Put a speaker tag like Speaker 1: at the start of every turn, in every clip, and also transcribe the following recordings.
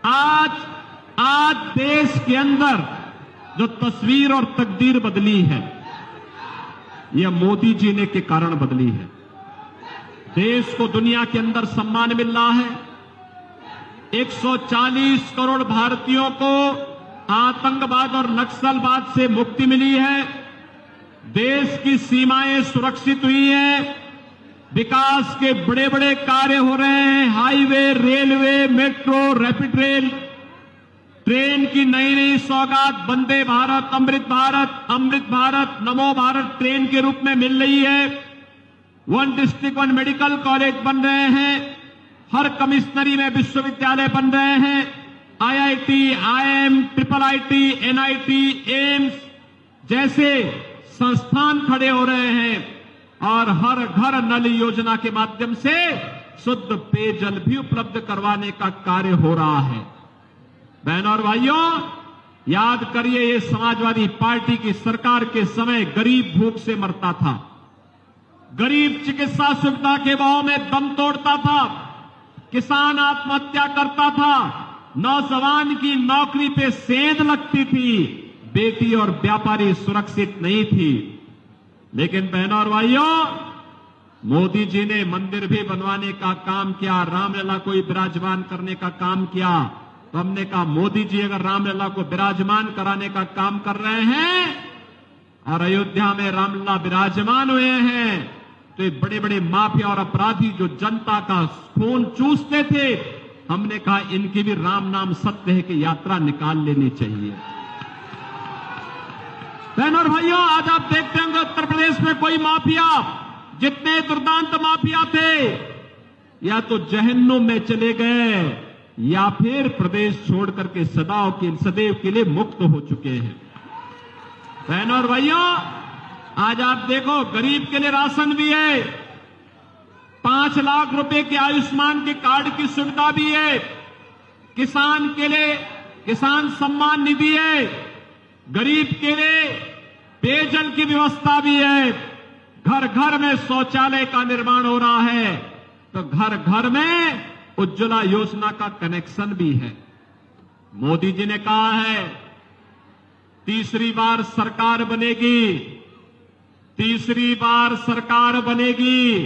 Speaker 1: आज देश के अंदर जो तस्वीर और तकदीर बदली है, यह मोदी जी ने के कारण बदली है। देश को दुनिया के अंदर सम्मान मिल रहा है। 140 करोड़ भारतीयों को आतंकवाद और नक्सलवाद से मुक्ति मिली है। देश की सीमाएं सुरक्षित हुई हैं। विकास के बड़े बड़े कार्य हो रहे हैं। Highway, railway, metro, rapid rail, train की नई नई सौगात वंदे भारत, अमृत भारत, नमो भारत ट्रेन के रूप में मिल रही है। 1 डिस्ट्रिक्ट 1 मेडिकल कॉलेज बन रहे हैं। हर कमिश्नरी में विश्वविद्यालय बन रहे हैं। IIT, IIM, IIIT, NIT, AIIMS जैसे संस्थान खड़े हो रहे हैं और हर घर नल योजना के माध्यम से शुद्ध पेयजल भी उपलब्ध करवाने का कार्य हो रहा है। बहनों और भाइयों, याद करिए, ये समाजवादी पार्टी की सरकार के समय गरीब भूख से मरता था। गरीब चिकित्सा सुविधा के भाव में दम तोड़ता था। किसान आत्महत्या करता था। नौजवान की नौकरी पे सेंध लगती थी। बेटी और व्यापारी सुरक्षित नहीं थी। लेकिन बहनों और भाइयों, मोदी जी ने मंदिर भी बनवाने का काम किया, रामलला को विराजमान करने का काम किया। तो हमने कहा, मोदी जी अगर रामलला को विराजमान कराने का काम कर रहे हैं और अयोध्या में रामलला विराजमान हुए हैं, तो ये बड़े बड़े माफिया और अपराधी जो जनता का खून चूसते थे, हमने कहा इनकी भी राम नाम सत्य है कि यात्रा निकाल लेनी चाहिए। बहनों और भाइयों, आज आप देखते होंगे उत्तर प्रदेश में कोई माफिया, जितने दुर्दांत माफिया थे, या तो जहन्नुम में चले गए या फिर प्रदेश छोड़ करके सदैव के लिए मुक्त हो चुके हैं। बहनों और भाइयों, आज आप देखो, गरीब के लिए राशन भी है, 5 लाख रुपए के आयुष्मान के कार्ड की सुविधा भी है, किसान के लिए किसान सम्मान निधि है, गरीब के लिए पेयजल की व्यवस्था भी है, घर घर में शौचालय का निर्माण हो रहा है, तो घर घर में उज्ज्वला योजना का कनेक्शन भी है। मोदी जी ने कहा है, तीसरी बार सरकार बनेगी, तीसरी बार सरकार बनेगी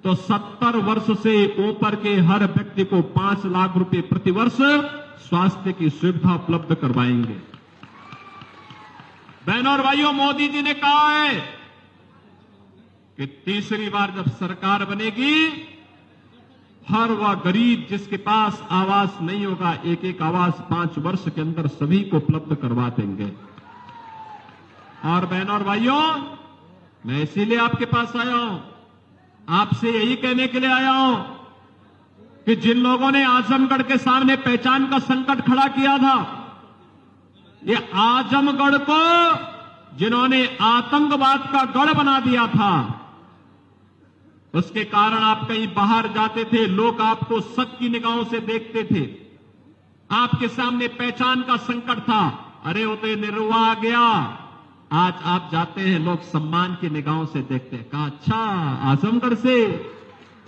Speaker 1: तो 70 वर्ष से ऊपर के हर व्यक्ति को 5 लाख रुपए प्रति वर्ष स्वास्थ्य की सुविधा उपलब्ध करवाएंगे। बहनों और भाइयों, मोदी जी ने कहा है कि तीसरी बार जब सरकार बनेगी, हर वह गरीब जिसके पास आवास नहीं होगा, एक एक आवास 5 वर्ष के अंदर सभी को उपलब्ध करवा देंगे। और बहनों और भाइयों, मैं इसीलिए आपके पास आया हूं, आपसे यही कहने के लिए आया हूं कि जिन लोगों ने आजमगढ़ के सामने पहचान का संकट खड़ा किया था, ये आजमगढ़ को जिन्होंने आतंकवाद का गढ़ बना दिया था, उसके कारण आप कहीं बाहर जाते थे, लोग आपको शक की निगाहों से देखते थे। आपके सामने पहचान का संकट था। अरे वो तो निरुआ आ गया। आज आप जाते हैं, लोग सम्मान की निगाहों से देखते हैं। कहा, अच्छा, आजमगढ़ से,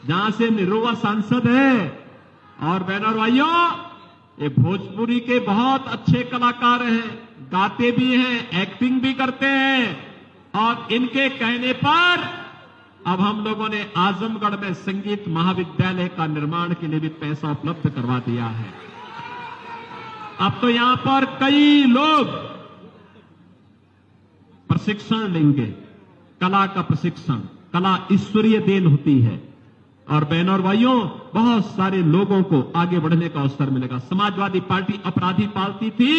Speaker 1: जहां से निरुआ सांसद है। और बहनों और भाइयों, ये भोजपुरी के बहुत अच्छे कलाकार हैं, गाते भी हैं, एक्टिंग भी करते हैं, और इनके कहने पर अब हम लोगों ने आजमगढ़ में संगीत महाविद्यालय का निर्माण के लिए भी पैसा उपलब्ध करवा दिया है। अब तो यहां पर कई लोग प्रशिक्षण लेंगे, कला का प्रशिक्षण। कला ईश्वरीय देन होती है। और बहनों और भाइयों, बहुत सारे लोगों को आगे बढ़ने का अवसर मिलेगा। समाजवादी पार्टी अपराधी पालती थी,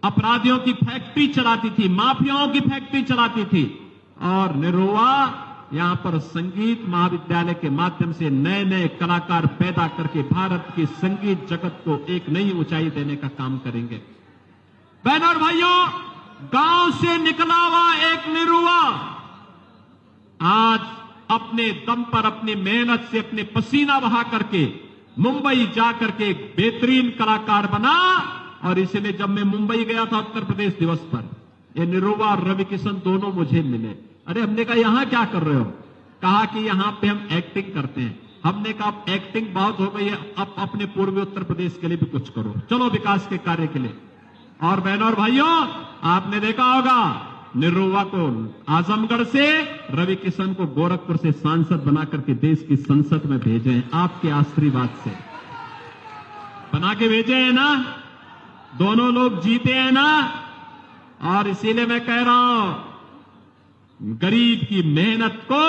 Speaker 1: अपराधियों की फैक्ट्री चलाती थी, माफियाओं की फैक्ट्री चलाती थी, और निरुआ यहां पर संगीत महाविद्यालय के माध्यम से नए नए कलाकार पैदा करके भारत की संगीत जगत को एक नई ऊंचाई देने का काम करेंगे। बहनों और भाइयों, गांव से निकला हुआ एक निरुआ आज अपने दम पर, अपनी मेहनत से, अपने पसीना बहा करके मुंबई जाकर के एक बेहतरीन कलाकार बना। और इसलिए जब मैं मुंबई गया था उत्तर प्रदेश दिवस पर, ये निरुआ और रवि किशन दोनों मुझे मिले। अरे हमने कहा, यहां क्या कर रहे हो? कहा कि यहां पे हम एक्टिंग करते हैं। हमने कहा अब एक्टिंग बहुत हो गई है, अब अपने पूर्वी उत्तर प्रदेश के लिए भी कुछ करो, चलो विकास के कार्य के लिए। और बहनों और भाइयों, आपने देखा होगा निरुवा को आजमगढ़ से, रवि किशन को गोरखपुर से सांसद बना करके देश की संसद में भेजे हैं, आपके आशीर्वाद से बना के भेजे हैं ना। दोनों लोग जीते हैं ना। और इसीलिए मैं कह रहा हूं, गरीब की मेहनत को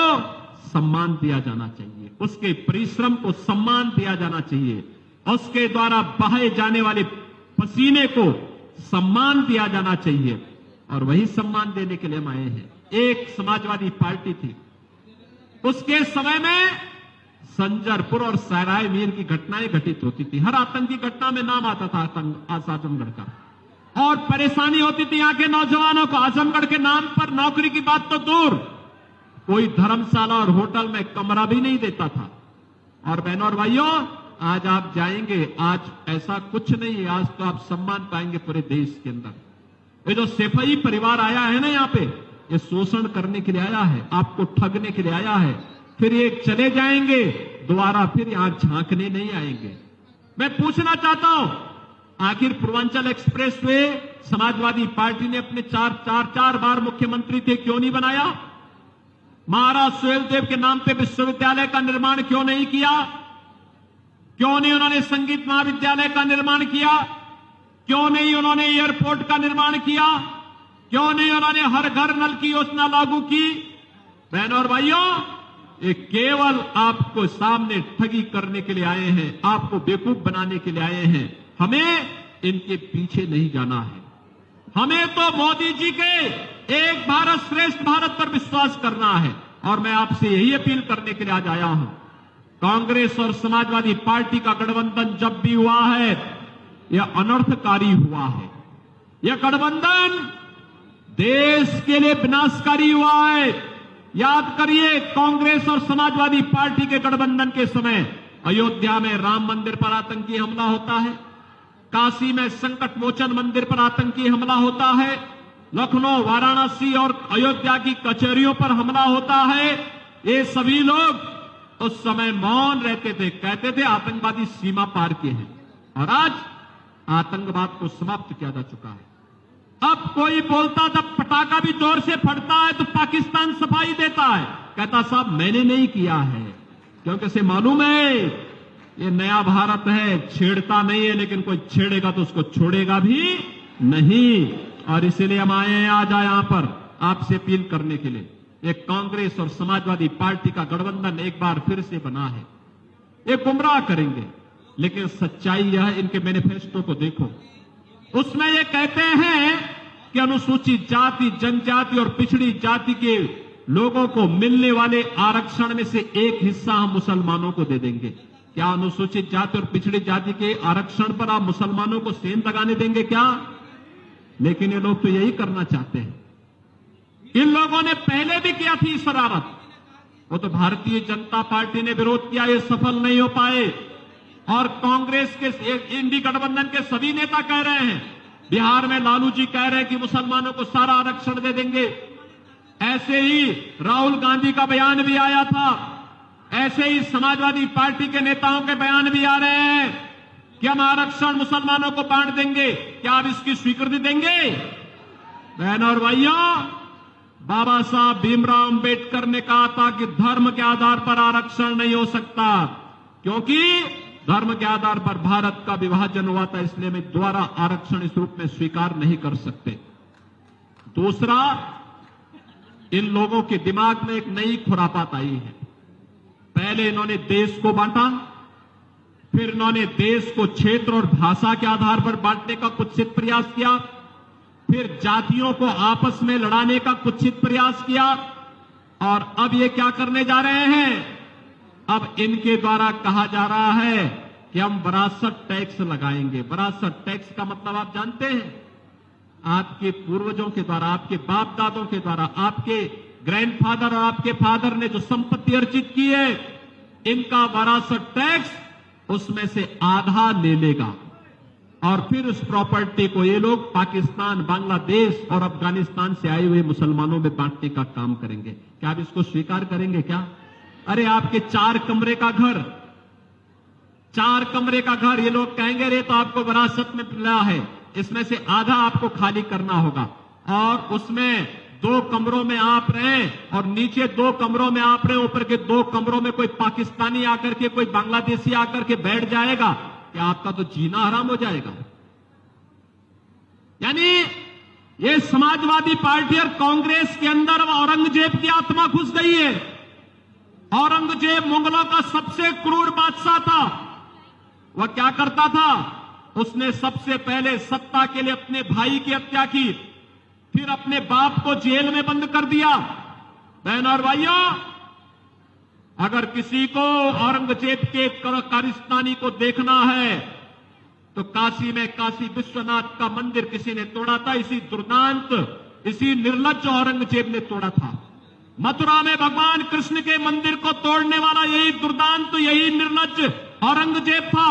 Speaker 1: सम्मान दिया जाना चाहिए, उसके परिश्रम को सम्मान दिया जाना चाहिए, उसके द्वारा बहाए जाने वाले पसीने को सम्मान दिया जाना चाहिए। और वही सम्मान देने के लिए हम आए हैं। एक समाजवादी पार्टी थी, उसके समय में संजरपुर और सराय मीर की घटनाएं घटित होती थी, हर आतंकी घटना में नाम आता था आजमगढ़ का, और परेशानी होती थी यहाँ के नौजवानों को। आजमगढ़ के नाम पर नौकरी की बात तो दूर, कोई धर्मशाला और होटल में कमरा भी नहीं देता था। और बहनों और भाइयों, आज आप जाएंगे, आज ऐसा कुछ नहीं है, आज तो आप सम्मान पाएंगे पूरे देश के अंदर। ये जो सेफई परिवार आया है ना यहाँ पे, ये शोषण करने के लिए आया है, आपको ठगने के लिए आया है, फिर ये चले जाएंगे, दोबारा फिर यहां झांकने नहीं आएंगे। मैं पूछना चाहता हूं, आखिर Purvanchal express way Samajwadi party ने अपने चार बार मुख्यमंत्री थे, क्यों नहीं बनाया? महाराज सुहेलदेव के नाम पे विश्वविद्यालय का निर्माण क्यों नहीं किया? क्यों नहीं उन्होंने संगीत महाविद्यालय का निर्माण किया? क्यों नहीं उन्होंने एयरपोर्ट का निर्माण किया? क्यों नहीं उन्होंने हर घर नल की योजना लागू की? बहनों और भाइयों, ये केवल आपको सामने ठगी करने के लिए आए हैं, आपको बेवकूफ बनाने के लिए आए हैं। हमें इनके पीछे नहीं जाना है। हमें तो मोदी जी के एक भारत श्रेष्ठ भारत पर विश्वास करना है। और मैं आपसे यही अपील करने के लिए आज आया हूं। कांग्रेस और समाजवादी पार्टी का गठबंधन जब भी हुआ है, यह अनर्थकारी हुआ है। यह गठबंधन देश के लिए विनाशकारी हुआ है। याद करिए, कांग्रेस और समाजवादी पार्टी के गठबंधन के समय अयोध्या में राम मंदिर पर आतंकी हमला होता है, काशी में संकट मोचन मंदिर पर आतंकी हमला होता है, लखनऊ, वाराणसी और अयोध्या की कचहरियों पर हमला होता है। ये सभी लोग उस समय मौन रहते थे, कहते थे आतंकवादी सीमा पार के हैं। और आज आतंकवाद को समाप्त किया जा चुका है। अब कोई बोलता था पटाखा भी जोर से फटता है तो पाकिस्तान सफाई देता है, कहता साहब मैंने नहीं किया है, क्योंकि उसे मालूम है ये नया भारत है, छेड़ता नहीं है, लेकिन कोई छेड़ेगा तो उसको छोड़ेगा भी नहीं। और इसीलिए हम आए हैं आज यहां पर आपसे अपील करने के लिए। एक कांग्रेस और समाजवादी पार्टी का गठबंधन एक बार फिर से बना है। ये गुमराह करेंगे, लेकिन सच्चाई यह है, इनके मैनिफेस्टो को देखो, उसमें ये कहते हैं कि अनुसूचित जाति, जनजाति और पिछड़ी जाति के लोगों को मिलने वाले आरक्षण में से एक हिस्सा हम मुसलमानों को दे देंगे। क्या अनुसूचित जाति और पिछड़ी जाति के आरक्षण पर आप मुसलमानों को सेंध लगाने देंगे क्या? लेकिन ये लोग तो यही करना चाहते हैं। इन लोगों ने पहले भी किया थी शरारत, वो तो भारतीय जनता पार्टी ने विरोध किया, ये सफल नहीं हो पाए। और कांग्रेस के इंडी गठबंधन के सभी नेता कह रहे हैं, बिहार में लालू जी कह रहे हैं कि मुसलमानों को सारा आरक्षण दे देंगे। ऐसे ही राहुल गांधी का बयान भी आया था, ऐसे ही समाजवादी पार्टी के नेताओं के बयान भी आ रहे हैं कि हम आरक्षण मुसलमानों को बांट देंगे। क्या आप इसकी स्वीकृति देंगे? बहनों और भाइयों, बाबा साहब भीमराव अंबेडकर ने कहा था कि धर्म के आधार पर आरक्षण नहीं हो सकता, क्योंकि धर्म के आधार पर भारत का विभाजन हुआ था, इसलिए मैं दोबारा आरक्षण इस रूप में स्वीकार नहीं कर सकते। दूसरा, इन लोगों के दिमाग में एक नई खुरापात आई है। पहले इन्होंने देश को बांटा, फिर इन्होंने देश को क्षेत्र और भाषा के आधार पर बांटने का कुत्सित प्रयास किया, फिर जातियों को आपस में लड़ाने का कुत्सित प्रयास किया, और अब ये क्या करने जा रहे हैं? अब इनके द्वारा कहा जा रहा है कि हम विरासत टैक्स लगाएंगे। विरासत टैक्स का मतलब आप जानते हैं? आपके पूर्वजों के द्वारा, आपके बाप दादों के द्वारा, आपके ग्रैंडफादर और आपके फादर ने जो संपत्ति अर्जित की है, इनका विरासत टैक्स उसमें से आधा ले लेगा, और फिर उस प्रॉपर्टी को ये लोग पाकिस्तान, बांग्लादेश और अफगानिस्तान से आए हुए मुसलमानों में बांटने का काम करेंगे। क्या आप इसको स्वीकार करेंगे? क्या अरे आपके 4 कमरे का घर, 4 कमरे का घर, ये लोग कहेंगे रे तो आपको विरासत में मिला है, इसमें से आधा आपको खाली करना होगा और उसमें 2 कमरों में आप रहें और नीचे 2 कमरों में आप रहें, ऊपर के 2 कमरों में कोई पाकिस्तानी आकर के, कोई बांग्लादेशी आकर के बैठ जाएगा कि आपका तो जीना हराम हो जाएगा। यानी ये समाजवादी पार्टी और कांग्रेस के अंदर औरंगजेब की आत्मा घुस गई है। औरंगजेब मुगलों का सबसे क्रूर बादशाह था। वह क्या करता था? उसने सबसे पहले सत्ता के लिए अपने भाई की हत्या की, फिर अपने बाप को जेल में बंद कर दिया। बहनों और भाइयों, अगर किसी को औरंगजेब के कारस्तानी को देखना है तो काशी में काशी विश्वनाथ का मंदिर किसी ने तोड़ा था, इसी दुर्दांत, इसी निर्लज्ज औरंगजेब ने तोड़ा था। मथुरा में भगवान कृष्ण के मंदिर को तोड़ने वाला यही दुर्दांत, यही निर्लज्ज औरंगजेब था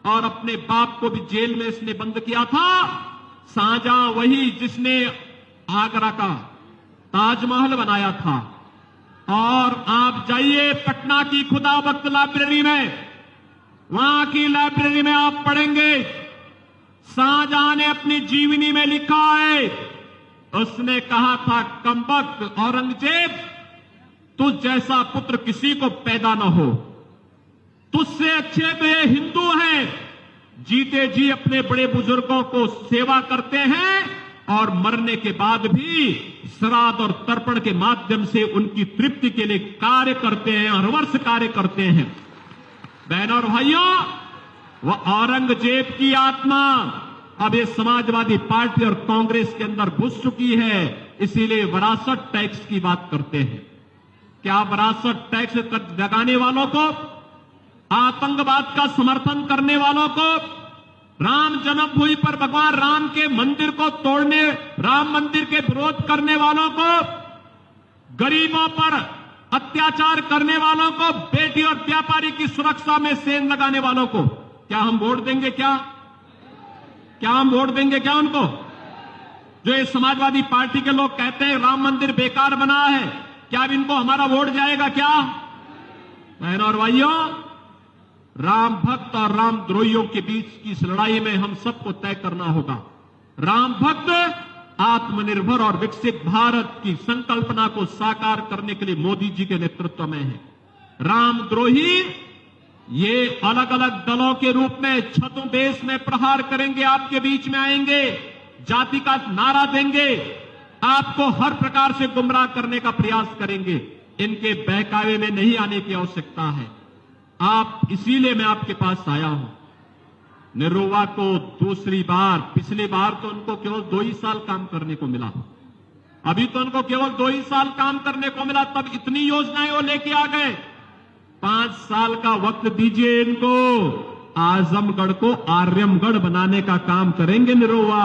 Speaker 1: और अपने बाप को भी जेल में इसने बंद किया था। शाहजहां वही जिसने आगरा का ताजमहल बनाया था। और आप जाइए पटना की खुदाबख्त लाइब्रेरी में, वहां की लाइब्रेरी में आप पढ़ेंगे शाहजहां ने अपनी जीवनी में लिखा है, उसने कहा था, कमबख्त औरंगजेब, तुझ जैसा पुत्र किसी को पैदा न हो, तुझसे अच्छे तो ये हिंदू हैं, जीते जी अपने बड़े बुजुर्गों को सेवा करते हैं और मरने के बाद भी श्राद्ध और तर्पण के माध्यम से उनकी तृप्ति के लिए कार्य करते हैं, हर वर्ष कार्य करते हैं। बहनों और भाइयों, वह औरंगजेब की आत्मा अब ये समाजवादी पार्टी और कांग्रेस के अंदर घुस चुकी है, इसीलिए विरासत टैक्स की बात करते हैं। क्या विरासत टैक्स लगाने वालों को, आतंकवाद का समर्थन करने वालों को, राम जन्मभूमि पर भगवान राम के मंदिर को तोड़ने, राम मंदिर के विरोध करने वालों को, गरीबों पर अत्याचार करने वालों को, बेटी और व्यापारी की सुरक्षा में सेंध लगाने वालों को क्या हम वोट देंगे? क्या हम वोट देंगे क्या उनको? जो ये समाजवादी पार्टी के लोग कहते हैं राम मंदिर बेकार बना है, क्या अब इनको हमारा वोट जाएगा क्या? बहनों और भाइयों, राम भक्त और राम द्रोहियों के बीच की इस लड़ाई में हम सबको तय करना होगा। राम भक्त आत्मनिर्भर और विकसित भारत की संकल्पना को साकार करने के लिए मोदी जी के नेतृत्व में है। राम द्रोही ये अलग अलग दलों के रूप में छतों देश में प्रहार करेंगे, आपके बीच में आएंगे, जाति का नारा देंगे, आपको हर प्रकार से गुमराह करने का प्रयास करेंगे। इनके बहकावे में नहीं आने की आवश्यकता है। आप, इसीलिए मैं आपके पास आया हूं। निरुवा को दूसरी बार, पिछली बार तो उनको केवल 2 ही साल काम करने को मिला, अभी तो उनको केवल 2 ही साल काम करने को मिला, तब इतनी योजनाएं वो लेके आ गए। 5 साल का वक्त दीजिए इनको, आजमगढ़ को आर्यमगढ़ बनाने का काम करेंगे निरुवा।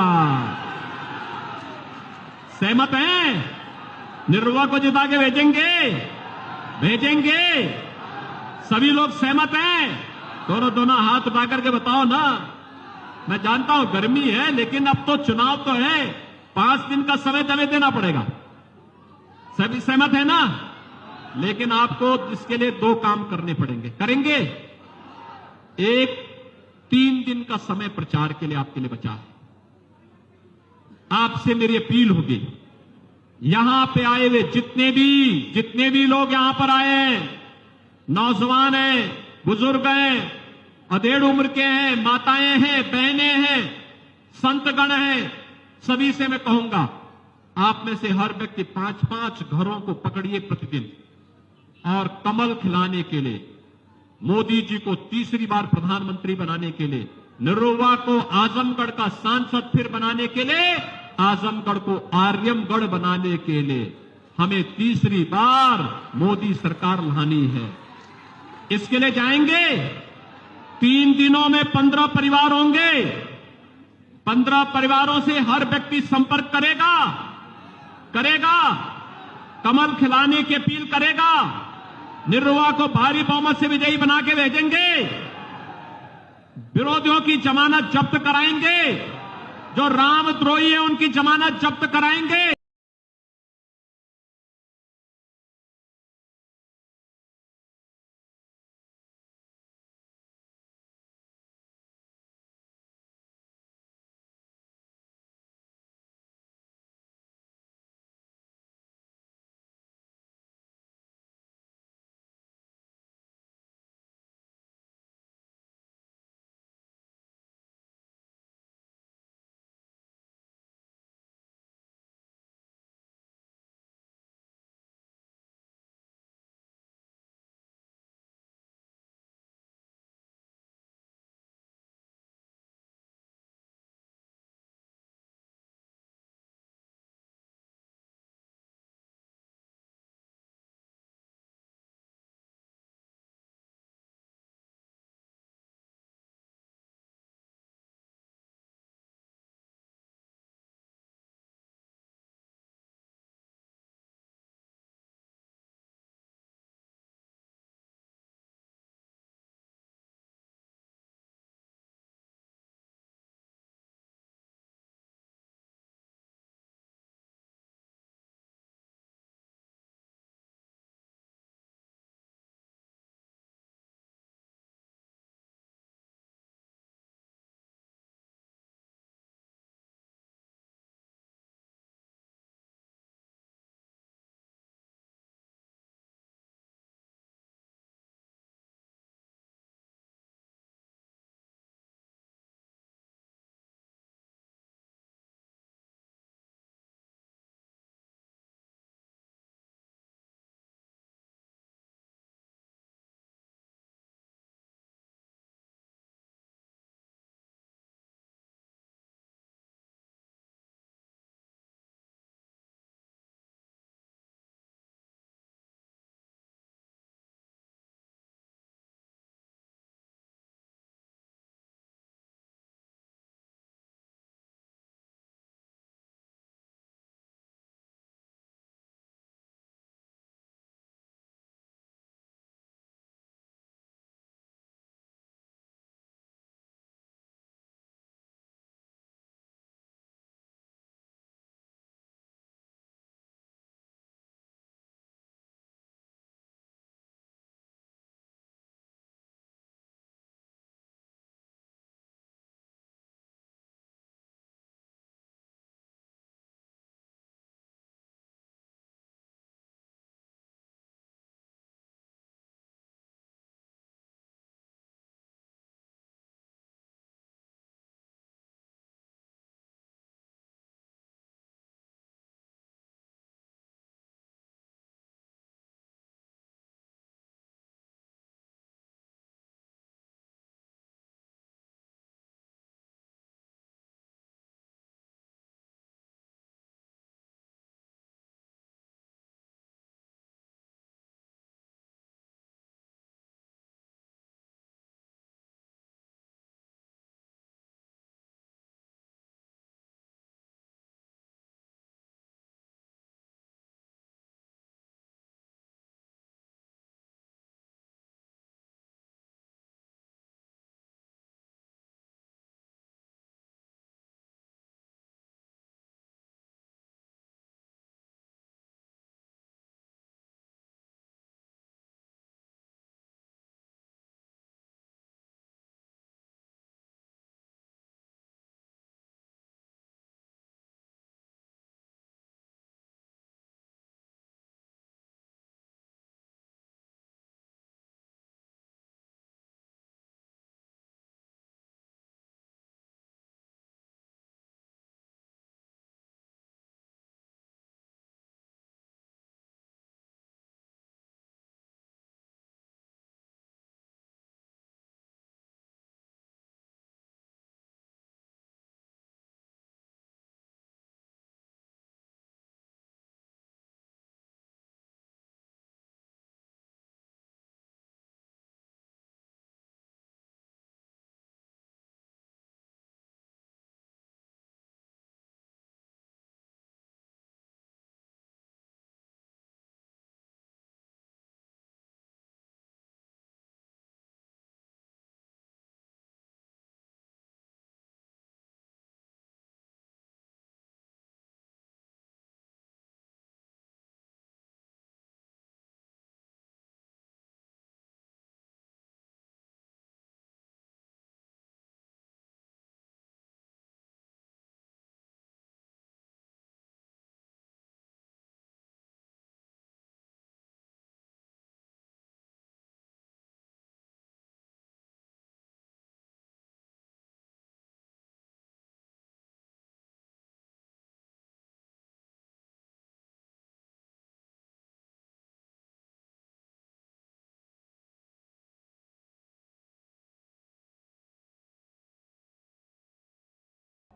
Speaker 1: सहमत हैं? निरुवा को जिता के भेजेंगे। सभी लोग सहमत हैं? दोनों हाथ उठा करके बताओ ना। मैं जानता हूं गर्मी है, लेकिन अब तो चुनाव तो है, 5 दिन का समय हमें देना पड़ेगा। सभी सहमत है ना? लेकिन आपको इसके लिए 2 काम करने पड़ेंगे। करेंगे? एक, 3 दिन का समय प्रचार के लिए आपके लिए बचा है। आपसे मेरी अपील होगी, यहां पे आए हुए जितने भी लोग यहां पर आए हैं, नौजवान हैं, बुजुर्ग हैं, अधेड़ उम्र के हैं, माताएं हैं, बहनें हैं, संतगण हैं, सभी से मैं कहूंगा, आप में से हर व्यक्ति 5-5 घरों को पकड़िए प्रतिदिन और कमल खिलाने के लिए, मोदी जी को तीसरी बार प्रधानमंत्री बनाने के लिए, निरुवा को आजमगढ़ का सांसद फिर बनाने के लिए, आजमगढ़ को आर्यमगढ़ बनाने के लिए हमें तीसरी बार मोदी सरकार लानी है। इसके लिए जाएंगे। 3 दिनों में 15 परिवार होंगे। 15 परिवारों से हर व्यक्ति संपर्क करेगा, कमल खिलाने की अपील करेगा, निरुवा को भारी बहुमत से विजयी बना के भेजेंगे, विरोधियों की जमानत जब्त कराएंगे, जो रामद्रोही है उनकी जमानत जब्त कराएंगे।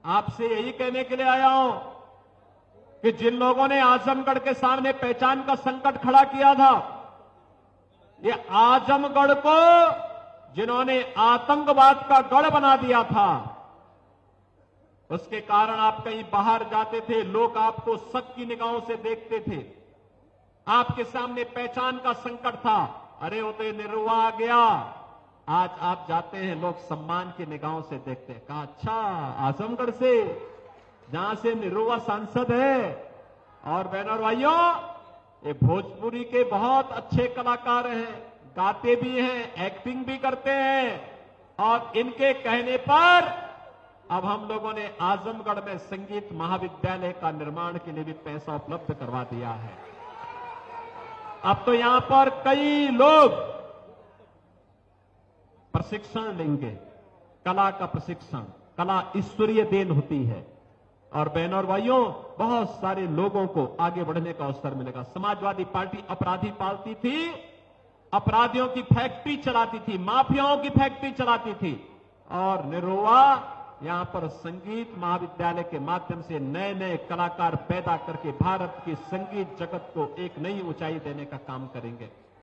Speaker 1: आपसे यही कहने के लिए आया हूं कि जिन लोगों ने आजमगढ़ के सामने पहचान का संकट खड़ा किया था, ये आजमगढ़ को जिन्होंने आतंकवाद का गढ़ बना दिया था, उसके कारण आप कहीं बाहर जाते थे, लोग आपको शक की निगाहों से देखते थे। आपके सामने पहचान का संकट था, अरे वो तो ये निरुआ आ गया। आज आप जाते हैं, लोग सम्मान की निगाहों से देखते हैं। कहा अच्छा, आजमगढ़ से, जहां से निरुआ सांसद है। और बहनों और भाइयों, ये भोजपुरी के बहुत अच्छे कलाकार हैं, गाते भी हैं, एक्टिंग भी करते हैं। और इनके कहने पर अब हम लोगों ने आजमगढ़ में संगीत महाविद्यालय का निर्माण के लिए भी पैसा उपलब्ध करवा दिया है। अब तो यहां पर कई लोग प्रशिक्षण लेंगे, कला का प्रशिक्षण। कला ईश्वरीय देन होती है। और बहनों और भाइयों, बहुत सारे लोगों को आगे बढ़ने का अवसर मिलेगा। समाजवादी पार्टी अपराधी पालती थी, अपराधियों की फैक्ट्री चलाती थी, माफियाओं की फैक्ट्री चलाती थी। और निरुआ यहां पर संगीत महाविद्यालय के माध्यम से नए नए कलाकार पैदा करके भारत की संगीत जगत को एक नई ऊंचाई देने का काम करेंगे।